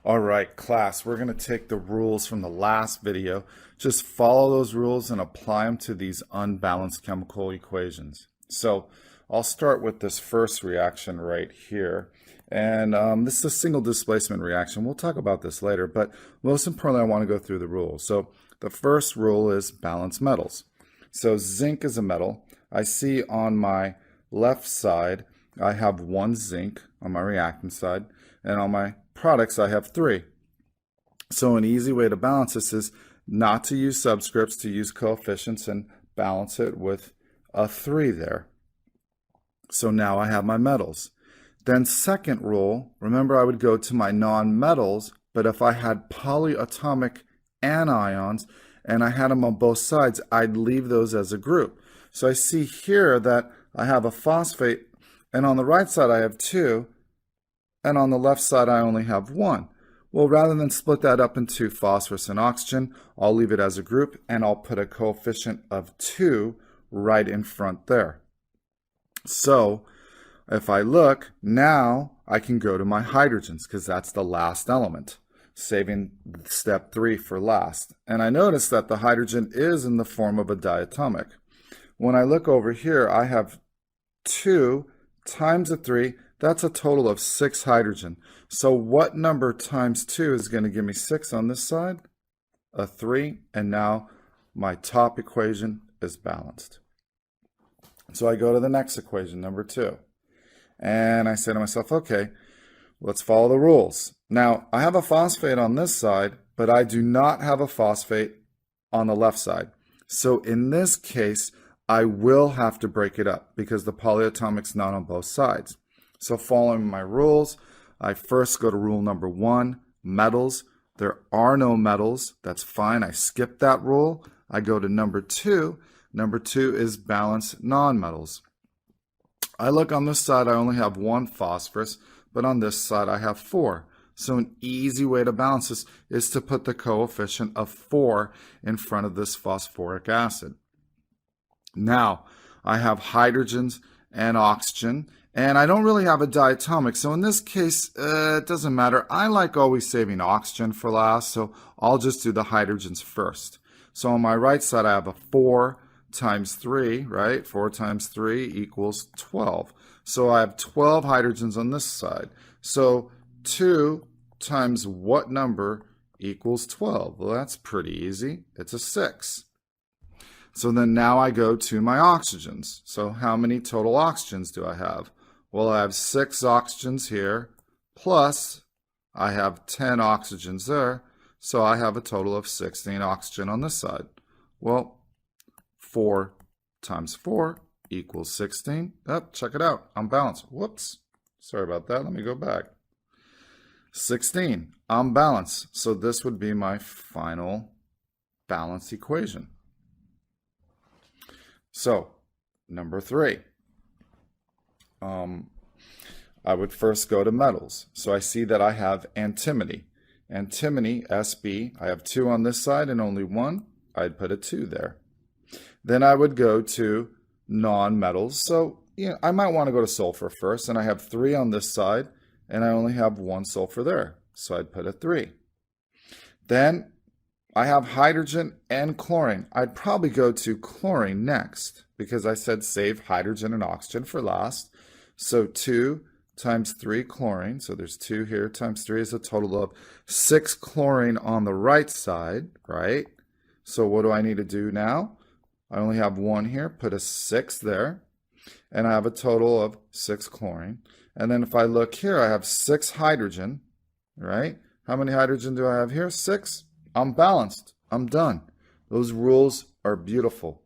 All right, class, we're going to take the rules from the last video. Just follow those rules and apply them to these unbalanced chemical equations. So I'll start with this first reaction right here. And this is a single displacement reaction. We'll talk about this later, but most importantly, I want to go through the rules. So the first rule is balance metals. So zinc is a metal. I see on my left side, I have 1 zinc on my reactant side, and on my products, I have 3. So an easy way to balance this is not to use subscripts, to use coefficients and balance it with a 3 there. So now I have my metals. Then second rule, remember I would go to my non-metals, but if I had polyatomic anions and I had them on both sides, I'd leave those as a group. So I see here that I have a phosphate, and on the right side I have 2, and on the left side I only have 1. Well, rather than split that up into phosphorus and oxygen, I'll leave it as a group, and I'll put a coefficient of 2 right in front there. So if I look, now I can go to my hydrogens, because that's the last element, saving step 3 for last. And I notice that the hydrogen is in the form of a diatomic. When I look over here, I have 2 times a 3, that's a total of 6 hydrogen. So what number times 2 is going to give me 6 on this side? A 3, and now my top equation is balanced. So I go to the next equation, number 2. And I say to myself, okay, let's follow the rules. Now, I have a phosphate on this side, but I do not have a phosphate on the left side. So in this case, I will have to break it up because the polyatomic's not on both sides. So following my rules, I first go to rule number 1, metals. There are no metals. That's fine. I skip that rule. I go to number 2. Number 2 is balance nonmetals. I look on this side, I only have 1 phosphorus, but on this side I have 4. So an easy way to balance this is to put the coefficient of 4 in front of this phosphoric acid. Now, I have hydrogens and oxygen, and I don't really have a diatomic, so in this case, it doesn't matter. I like always saving oxygen for last, so I'll just do the hydrogens first. So on my right side, I have a 4 times 3, right? 4 times 3 equals 12. So I have 12 hydrogens on this side. So 2 times what number equals 12? Well, that's pretty easy. It's a 6. So then now I go to my oxygens. So how many total oxygens do I have? Well, I have 6 oxygens here, plus I have 10 oxygens there, so I have a total of 16 oxygen on this side. Well, 4 times 4 equals 16. Oh, check it out, I'm balanced. Whoops, sorry about that, let me go back. 16, I'm balanced, so this would be my final balanced equation. So, number 3. I would first go to metals. So I see that I have antimony. Antimony, Sb, I have 2 on this side and only 1. I'd put a 2 there. Then I would go to non-metals. So I might want to go to sulfur first, and I have 3 on this side, and I only have 1 sulfur there. So I'd put a 3. Then I have hydrogen and chlorine. I'd probably go to chlorine next because I said save hydrogen and oxygen for last. So 2 times 3 chlorine, so there's 2 here, times 3 is a total of 6 chlorine on the right side, right? So what do I need to do now? I only have 1 here, put a 6 there, and I have a total of 6 chlorine. And then if I look here, I have 6 hydrogen, right? How many hydrogen do I have here? 6. I'm balanced. I'm done. Those rules are beautiful.